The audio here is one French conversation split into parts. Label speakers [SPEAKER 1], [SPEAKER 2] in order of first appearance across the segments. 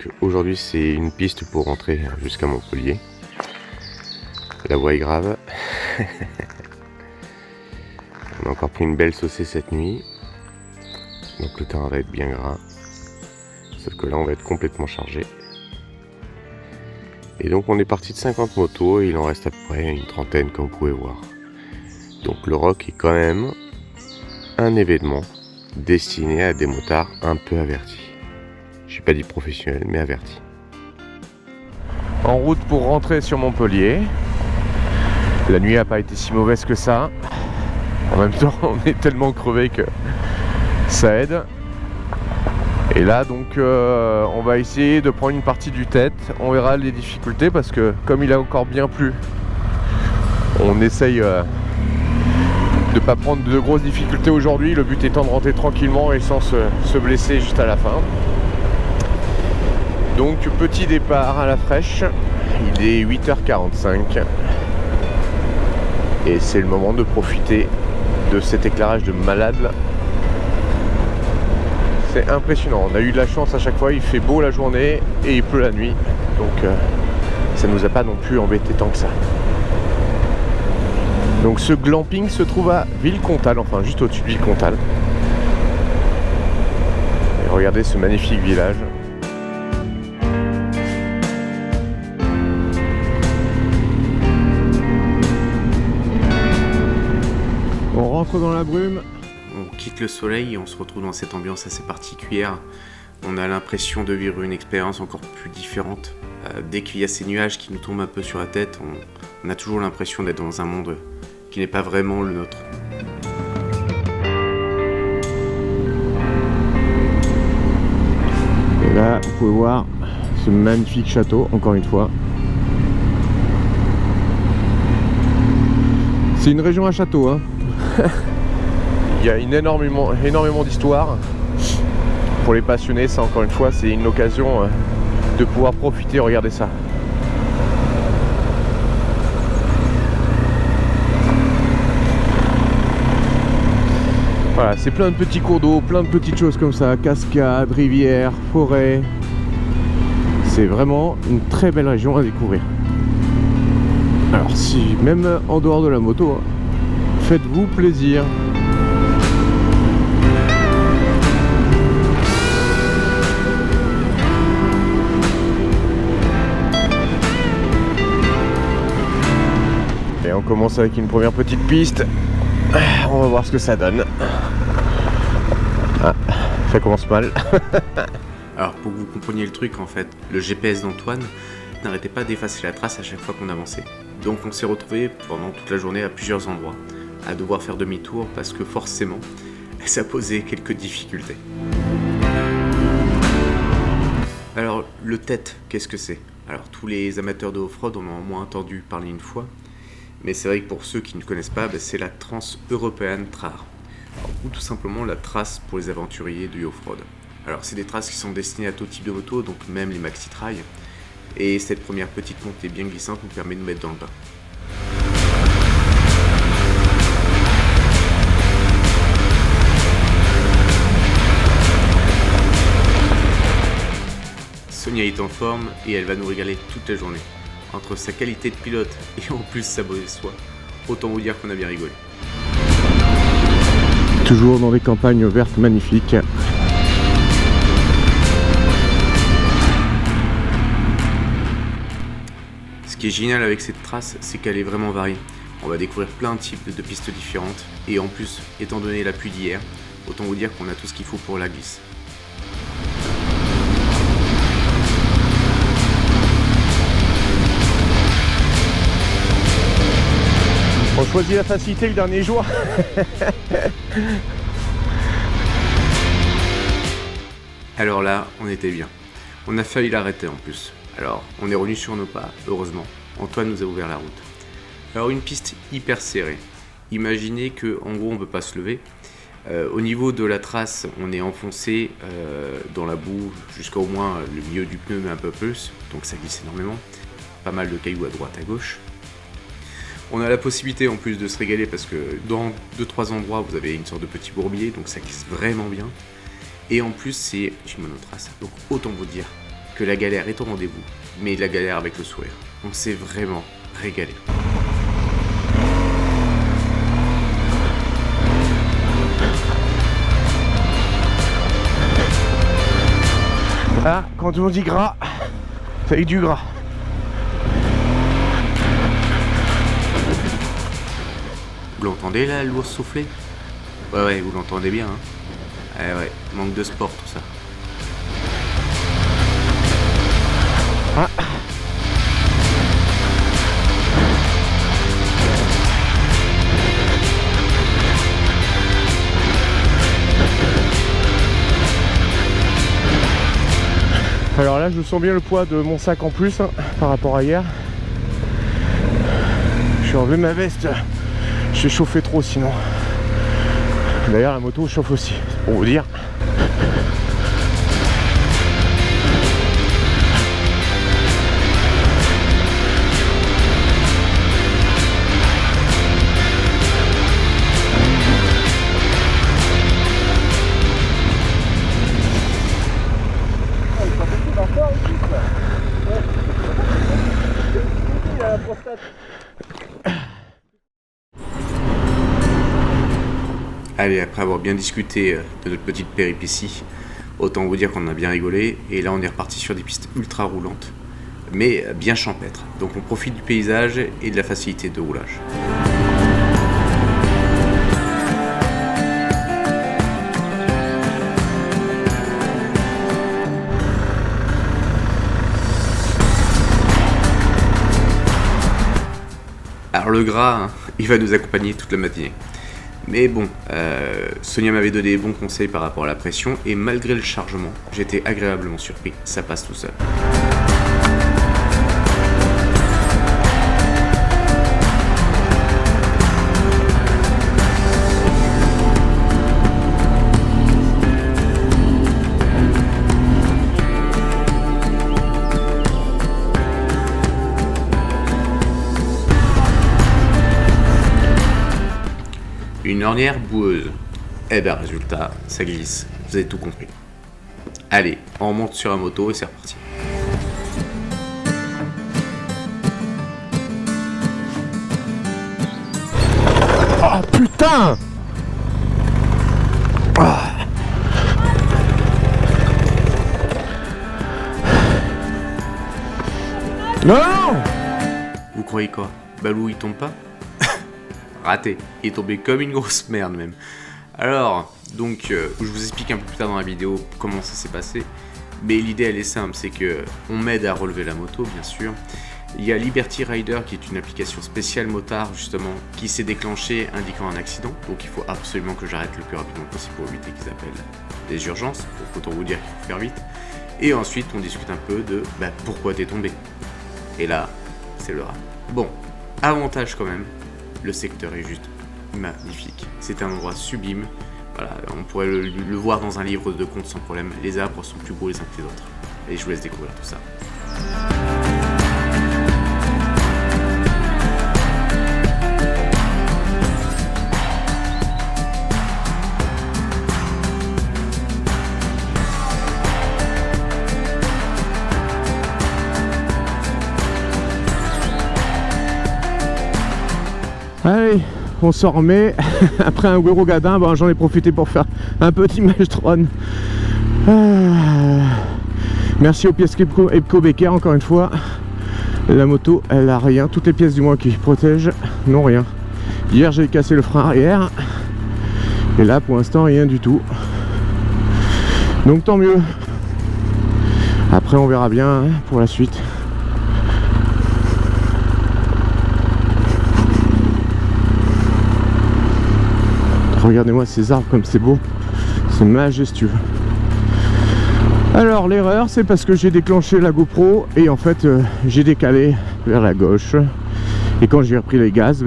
[SPEAKER 1] Donc aujourd'hui c'est une piste pour rentrer jusqu'à Montpellier. La voie est grave. On a encore pris une belle saucée cette nuit. Donc le terrain va être bien gras. Sauf que là on va être complètement chargé. Et donc on est parti de 50 motos et il en reste à peu près une trentaine comme vous pouvez voir. Donc le rock est quand même un événement destiné à des motards un peu avertis. Je suis pas dit professionnel mais avertis. En route pour rentrer sur Montpellier. La nuit n'a pas été si mauvaise que ça. En même temps on est tellement crevé que ça aide. Et là donc on va essayer de prendre une partie du tête. On verra les difficultés parce que comme il a encore bien plu, on essaye de ne pas prendre de grosses difficultés aujourd'hui. Le but étant de rentrer tranquillement et sans se blesser juste à la fin. Donc petit départ à la fraîche. Il est 8h45. Et c'est le moment de profiter de cet éclairage de malade là. C'est impressionnant, on a eu de la chance à chaque fois, il fait beau la journée et il pleut la nuit. Donc ça nous a pas non plus embêté tant que ça. Donc ce glamping se trouve à Villecontal, enfin juste au-dessus de Villecontal. Et regardez ce magnifique village. On rentre dans la brume.
[SPEAKER 2] On quitte le soleil et on se retrouve dans cette ambiance assez particulière. On a l'impression de vivre une expérience encore plus différente. Dès qu'il y a ces nuages qui nous tombent un peu sur la tête, on a toujours l'impression d'être dans un monde qui n'est pas vraiment le nôtre.
[SPEAKER 1] Et là, vous pouvez voir ce magnifique château, encore une fois. C'est une région à château, hein. Il y a énormément d'histoires. Pour les passionnés, ça encore une fois, c'est une occasion de pouvoir profiter. Regardez ça. Voilà, c'est plein de petits cours d'eau, plein de petites choses comme ça, cascades, rivières, forêts. C'est vraiment une très belle région à découvrir. Alors si, même en dehors de la moto, hein, faites-vous plaisir. Et on commence avec une première petite piste. On va voir ce que ça donne. Ah, ça commence mal.
[SPEAKER 2] Alors pour que vous compreniez le truc, en fait, le GPS d'Antoine n'arrêtait pas d'effacer la trace à chaque fois qu'on avançait. Donc on s'est retrouvé pendant toute la journée à plusieurs endroits, à devoir faire demi-tour parce que forcément, ça posait quelques difficultés. Alors le TET, qu'est-ce que c'est? Alors tous les amateurs de off-road en ont au moins entendu parler une fois, mais c'est vrai que pour ceux qui ne connaissent pas, c'est la Trans-European Trail, ou tout simplement la trace pour les aventuriers du off-road. Alors c'est des traces qui sont destinées à tout type de moto, donc même les maxi-trails, et cette première petite montée bien glissante nous permet de nous mettre dans le bain. Sonia est en forme et elle va nous régaler toute la journée. Entre sa qualité de pilote et en plus sa mauvaise foi, autant vous dire qu'on a bien rigolé.
[SPEAKER 1] Toujours dans des campagnes vertes magnifiques.
[SPEAKER 2] Ce qui est génial avec cette trace, c'est qu'elle est vraiment variée. On va découvrir plein de types de pistes différentes et en plus, étant donné la pluie d'hier, autant vous dire qu'on a tout ce qu'il faut pour la glisse.
[SPEAKER 1] On choisit la facilité le dernier jour.
[SPEAKER 2] Alors là, on était bien. On a failli l'arrêter en plus. Alors, on est revenu sur nos pas, heureusement. Antoine nous a ouvert la route. Alors, une piste hyper serrée. Imaginez qu'en gros, on ne peut pas se lever. Au niveau de la trace, on est enfoncé dans la boue jusqu'au moins le milieu du pneu, mais un peu plus. Donc ça glisse énormément. Pas mal de cailloux à droite, à gauche. On a la possibilité en plus de se régaler parce que dans 2-3 endroits, vous avez une sorte de petit bourbier, donc ça glisse vraiment bien. Et en plus, c'est une monotrace. Donc autant vous dire que la galère est au rendez-vous, mais la galère avec le sourire. On s'est vraiment régalé.
[SPEAKER 1] Ah, quand on dit gras, ça y est du gras.
[SPEAKER 2] Vous l'entendez là, l'ours souffler? Ouais, vous l'entendez bien, hein. Ouais, manque de sport tout ça.
[SPEAKER 1] Ah. Alors là, je sens bien le poids de mon sac en plus, hein, par rapport à hier. J'ai enlevé ma veste, j'ai chauffé trop sinon. D'ailleurs, la moto chauffe aussi, c'est pour vous dire.
[SPEAKER 2] Allez, après avoir bien discuté de notre petite péripétie, autant vous dire qu'on a bien rigolé, et là on est reparti sur des pistes ultra roulantes, mais bien champêtres. Donc on profite du paysage et de la facilité de roulage. Alors le gras, hein, il va nous accompagner toute la matinée. Mais bon, Sonia m'avait donné des bons conseils par rapport à la pression, et malgré le chargement, j'étais agréablement surpris, ça passe tout seul. Une ornière boueuse. Eh ben résultat, ça glisse. Vous avez tout compris. Allez, on remonte sur la moto et c'est reparti.
[SPEAKER 1] Ah putain! Ah. Non!
[SPEAKER 2] Vous croyez quoi? Balou il tombe pas? Raté, il est tombé comme une grosse merde même. Alors, donc, je vous explique un peu plus tard dans la vidéo comment ça s'est passé. Mais l'idée elle est simple, c'est que on m'aide à relever la moto bien sûr. Il y a Liberty Rider qui est une application spéciale motard justement qui s'est déclenchée indiquant un accident. Donc il faut absolument que j'arrête le plus rapidement possible pour éviter qu'ils appellent des urgences. Donc autant vous dire qu'il faut faire vite. Et ensuite on discute un peu de pourquoi t'es tombé. Et là, c'est le drame. Bon, avantage quand même. Le secteur est juste magnifique. C'est un endroit sublime. Voilà, on pourrait le voir dans un livre de contes sans problème. Les arbres sont plus beaux les uns que les autres. Et je vous laisse découvrir tout ça.
[SPEAKER 1] Allez, on s'en remet. Après un gros gadin, j'en ai profité pour faire un petit Maelstrom. Merci aux pièces Epco Becker encore une fois. La moto, elle a rien. Toutes les pièces du moins qui protègent n'ont rien. Hier j'ai cassé le frein arrière. Et là pour l'instant rien du tout. Donc tant mieux. Après on verra bien pour la suite. Regardez-moi ces arbres comme c'est beau, c'est majestueux. Alors l'erreur c'est parce que j'ai déclenché la GoPro et en fait j'ai décalé vers la gauche et quand j'ai repris les gaz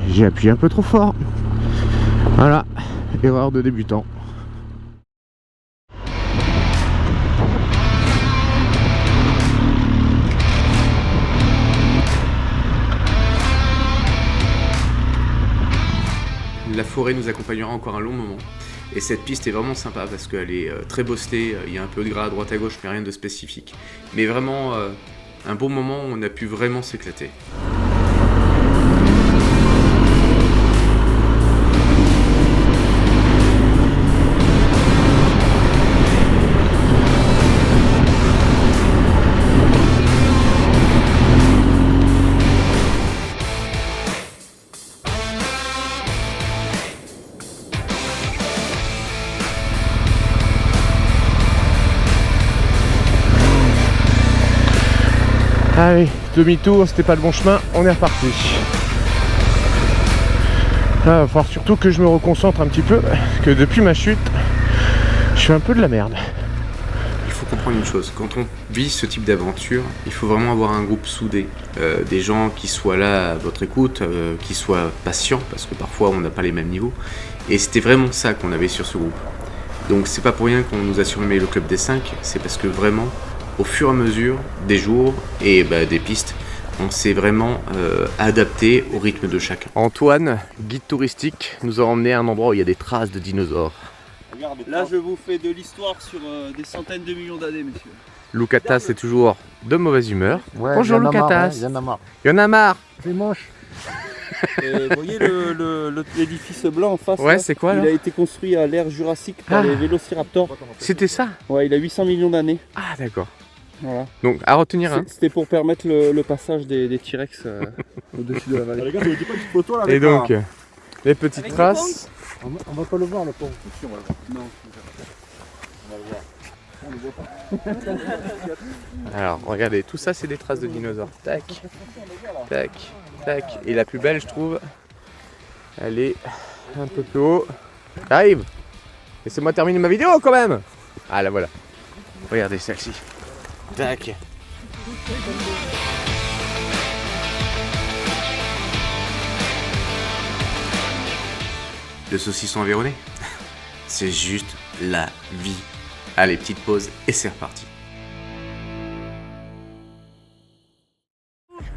[SPEAKER 1] j'ai appuyé un peu trop fort. Voilà, erreur de débutant.
[SPEAKER 2] La forêt nous accompagnera encore un long moment. Et cette piste est vraiment sympa parce qu'elle est très bosselée, il y a un peu de gras à droite à gauche, mais rien de spécifique. Mais vraiment un bon moment où on a pu vraiment s'éclater.
[SPEAKER 3] Allez, demi-tour, c'était pas le bon chemin, on est reparti. Là, il va falloir surtout que je me reconcentre un petit peu, parce que depuis ma chute, je suis un peu de la merde.
[SPEAKER 2] Il faut comprendre une chose, quand on vit ce type d'aventure, il faut vraiment avoir un groupe soudé, des gens qui soient là à votre écoute, qui soient patients, parce que parfois on n'a pas les mêmes niveaux. Et c'était vraiment ça qu'on avait sur ce groupe. Donc c'est pas pour rien qu'on nous a surnommé le club des 5, c'est parce que vraiment, au fur et à mesure des jours et des pistes, on s'est vraiment adapté au rythme de chacun.
[SPEAKER 1] Antoine, guide touristique, nous a emmené à un endroit où il y a des traces de dinosaures.
[SPEAKER 4] Là, je vous fais de l'histoire sur des centaines de millions d'années, messieurs.
[SPEAKER 1] Loukatas est toujours de mauvaise humeur.
[SPEAKER 5] Ouais,
[SPEAKER 1] Bonjour Loukatas.
[SPEAKER 5] Il y en a marre.
[SPEAKER 1] Il y en a marre.
[SPEAKER 5] C'est moche.
[SPEAKER 4] Et vous voyez l'édifice blanc en face
[SPEAKER 1] Ouais,
[SPEAKER 4] là,
[SPEAKER 1] c'est quoi
[SPEAKER 4] il
[SPEAKER 1] là?
[SPEAKER 4] a été construit à l'ère Jurassique par les vélociraptors.
[SPEAKER 1] C'était ça?
[SPEAKER 4] Ouais, il a 800 millions d'années.
[SPEAKER 1] Ah d'accord.
[SPEAKER 4] Voilà.
[SPEAKER 1] Donc à retenir hein.
[SPEAKER 4] C'était pour permettre le passage des T-Rex au-dessus de la vallée.
[SPEAKER 5] Les gars, vous n'avez pas une photo là
[SPEAKER 1] Et donc, les petites traces.
[SPEAKER 5] on va pas le voir le pont.
[SPEAKER 4] Non.
[SPEAKER 1] Alors regardez, tout ça c'est des traces de dinosaures. Tac, tac, tac. Et la plus belle je trouve, elle est un peu plus haut. J'arrive. Laissez-moi terminer ma vidéo quand même. Ah là voilà. Regardez celle-ci. Tac.
[SPEAKER 2] Le saucisson environné, c'est juste la vie. Allez, petite pause et c'est reparti.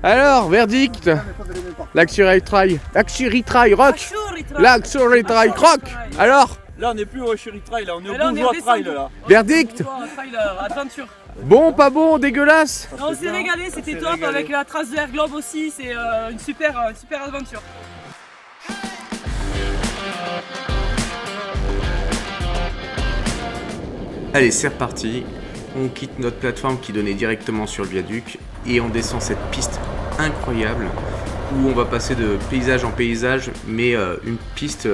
[SPEAKER 3] Alors, verdict. Luxury Trail Rock. Luxury Trail Rock. Alors,
[SPEAKER 4] Là, on n'est plus au Luxury Trail, là, on est au
[SPEAKER 6] Là, on est
[SPEAKER 4] Bourgeois Trail.
[SPEAKER 6] redescendu.
[SPEAKER 4] Là.
[SPEAKER 3] verdict.
[SPEAKER 6] Aventure.
[SPEAKER 3] Bon, pas bon, dégueulasse.
[SPEAKER 6] On s'est régalé, c'était top avec la trace de Air Globe aussi, c'est une super aventure.
[SPEAKER 2] Allez, c'est reparti. On quitte notre plateforme qui donnait directement sur le viaduc et on descend cette piste incroyable où on va passer de paysage en paysage, mais une piste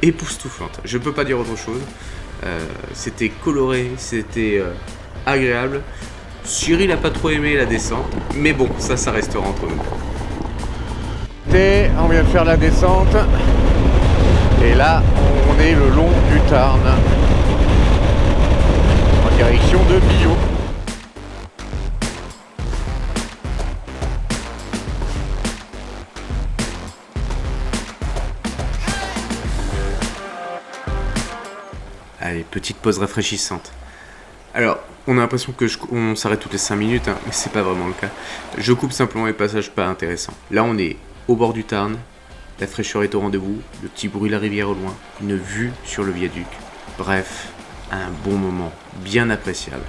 [SPEAKER 2] époustouflante. Je peux pas dire autre chose. C'était coloré, c'était agréable. Cyril n'a pas trop aimé la descente, mais bon, ça restera entre nous.
[SPEAKER 3] On vient de faire la descente. Et là, on est le long du Tarn. En direction de Millau.
[SPEAKER 2] Allez, petite pause rafraîchissante. Alors, on a l'impression que on s'arrête toutes les 5 minutes, hein, mais c'est pas vraiment le cas. Je coupe simplement les passages pas intéressants. Là, on est au bord du Tarn, la fraîcheur est au rendez-vous, le petit bruit de la rivière au loin, une vue sur le viaduc. Bref, un bon moment, bien appréciable.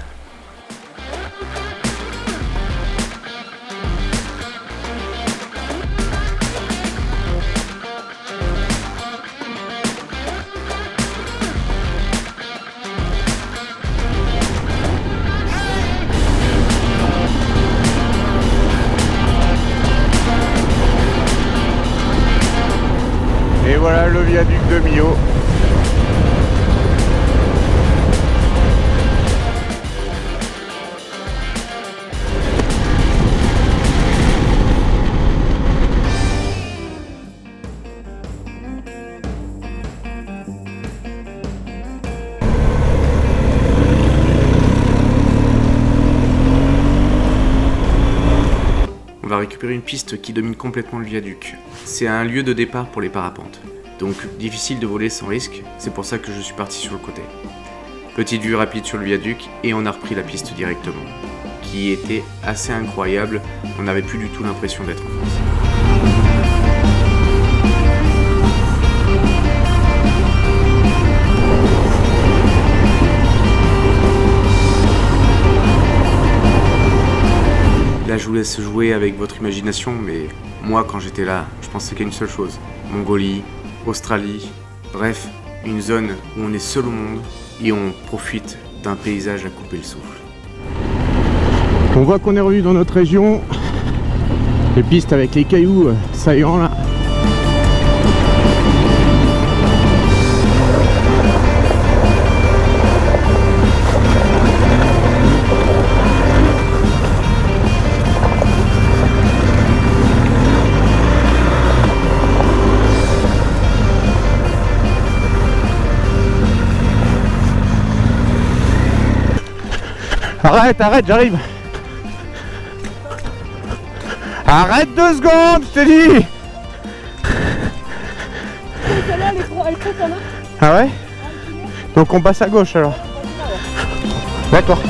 [SPEAKER 3] Et voilà le viaduc de Millau.
[SPEAKER 2] On va récupérer une piste qui domine complètement le viaduc. C'est un lieu de départ pour les parapentes. Donc difficile de voler sans risque, c'est pour ça que je suis parti sur le côté. Petite vue rapide sur le viaduc et on a repris la piste directement. Qui était assez incroyable, on n'avait plus du tout l'impression d'être en France. laisse jouer avec votre imagination, mais moi, quand j'étais là, je pensais qu'à une seule chose. Mongolie, Australie, bref, une zone où on est seul au monde et on profite d'un paysage à couper le souffle.
[SPEAKER 3] On voit qu'on est revenu dans notre région. Les pistes avec les cailloux saillants là. Arrête, arrête, j'arrive. Arrête 2 secondes, je t'ai dit.
[SPEAKER 6] Celle-là, elle est trop celle-là.
[SPEAKER 3] Ah ouais? Donc on passe à gauche alors. D'accord.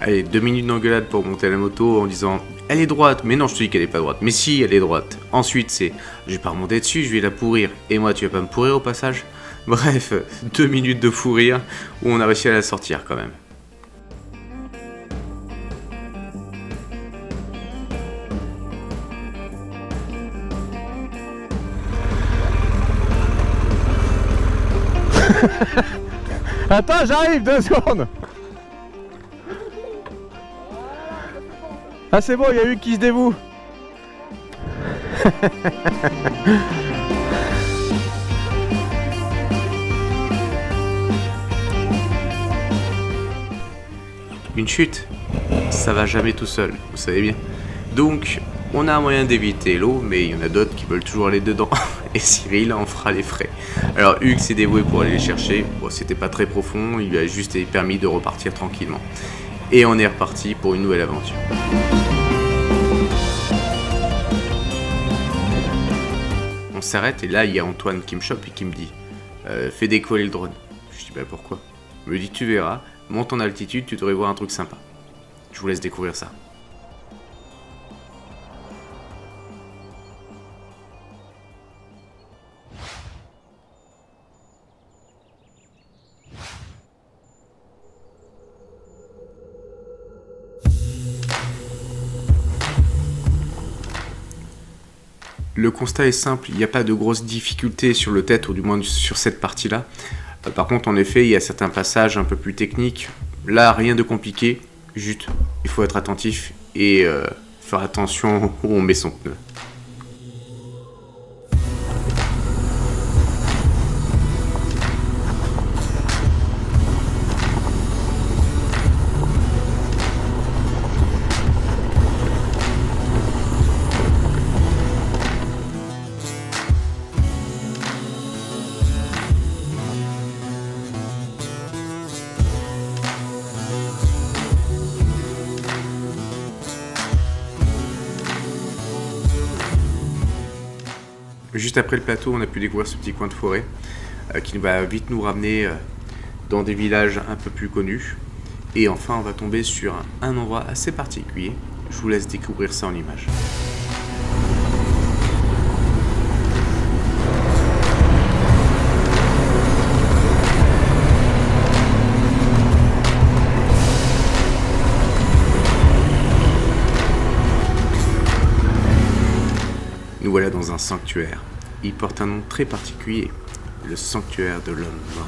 [SPEAKER 2] Allez, 2 minutes d'engueulade pour monter à la moto en disant elle est droite, mais non je te dis qu'elle est pas droite, mais si elle est droite. Ensuite c'est je vais pas remonter dessus, je vais la pourrir, et moi tu vas pas me pourrir au passage. Bref, 2 minutes de fou rire où on a réussi à la sortir quand même.
[SPEAKER 3] Attends, j'arrive, 2 secondes. Ah c'est bon, il y a eu qui se dévoue.
[SPEAKER 2] Une chute, ça va jamais tout seul, vous savez bien. Donc, on a un moyen d'éviter l'eau, mais il y en a d'autres qui veulent toujours aller dedans. Et Cyril en fera les frais. Alors Hugues s'est dévoué pour aller les chercher. Bon, c'était pas très profond, il lui a juste permis de repartir tranquillement. Et on est reparti pour une nouvelle aventure. On s'arrête et là il y a Antoine qui me chope et qui me dit fais décoller le drone. Je dis bah pourquoi? Il me dit tu verras, monte en altitude, tu devrais voir un truc sympa. Je vous laisse découvrir ça. Le constat est simple, il n'y a pas de grosses difficultés sur le tête, ou du moins sur cette partie-là. Par contre, en effet, il y a certains passages un peu plus techniques. Là, rien de compliqué, juste, il faut être attentif et faire attention où on met son pneu. Juste après le plateau, on a pu découvrir ce petit coin de forêt qui va vite nous ramener dans des villages un peu plus connus. Et enfin, on va tomber sur un endroit assez particulier. Je vous laisse découvrir ça en images. Nous voilà dans un sanctuaire. Il porte un nom très particulier, le sanctuaire de l'homme mort.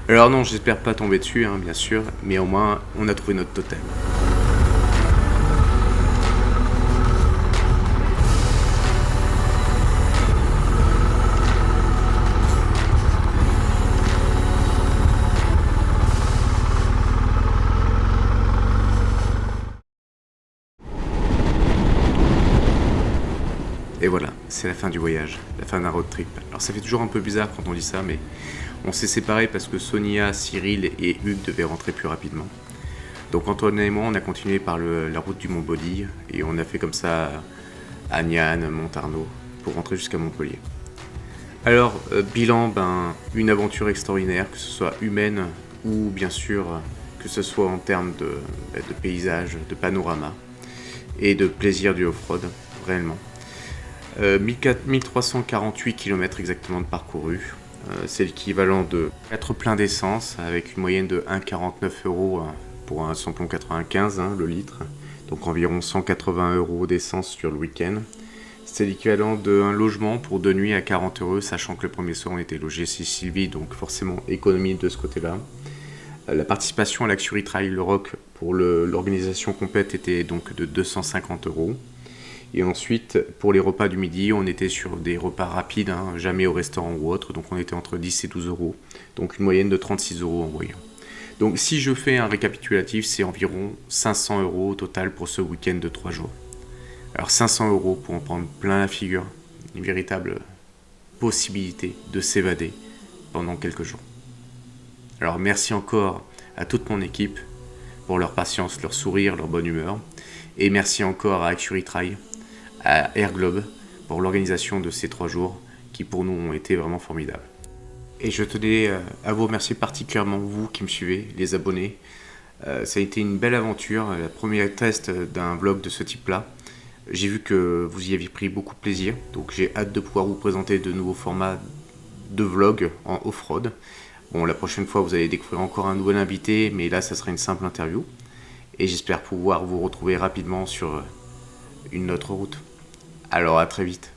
[SPEAKER 2] Alors non, j'espère pas tomber dessus, hein, bien sûr, mais au moins on a trouvé notre totem. Et voilà, c'est la fin du voyage, la fin d'un road trip. Alors ça fait toujours un peu bizarre quand on dit ça, mais on s'est séparés parce que Sonia, Cyril et Hugues devaient rentrer plus rapidement. Donc Antoine et moi, on a continué par la route du Mont-Baudy et on a fait comme ça Agnan, Montarnot pour rentrer jusqu'à Montpellier. Alors, bilan, une aventure extraordinaire, que ce soit humaine ou bien sûr que ce soit en termes de paysage, de panorama et de plaisir du off-road, réellement. 1348 km exactement de parcouru, C'est l'équivalent de 4 pleins d'essence avec une moyenne de 1,49 € pour un samplon 95, le litre. Donc environ 180 € d'essence sur le week-end. C'est l'équivalent d'un logement pour 2 nuits à 40 €, sachant que le premier soir on était logé chez Sylvie, donc forcément économie de ce côté-là. La participation à l'Axury Trail Le Rock pour l'organisation complète était donc de 250 €. Et ensuite, pour les repas du midi, on était sur des repas rapides, jamais au restaurant ou autre, donc on était entre 10 et 12 €, donc une moyenne de 36 € en voyant. Donc si je fais un récapitulatif, c'est environ 500 € au total pour ce week-end de 3 jours. Alors 500 € pour en prendre plein la figure, une véritable possibilité de s'évader pendant quelques jours. Alors merci encore à toute mon équipe pour leur patience, leur sourire, leur bonne humeur. Et merci encore à Axury Trail, à Air Globe pour l'organisation de ces 3 jours qui pour nous ont été vraiment formidables. Et je tenais à vous remercier particulièrement, vous qui me suivez, les abonnés. Ça a été une belle aventure, la première test d'un vlog de ce type-là. J'ai vu que vous y aviez pris beaucoup de plaisir, donc j'ai hâte de pouvoir vous présenter de nouveaux formats de vlog en off-road. Bon, la prochaine fois, vous allez découvrir encore un nouvel invité, mais là, ça sera une simple interview. Et j'espère pouvoir vous retrouver rapidement sur une autre route. Alors, à très vite.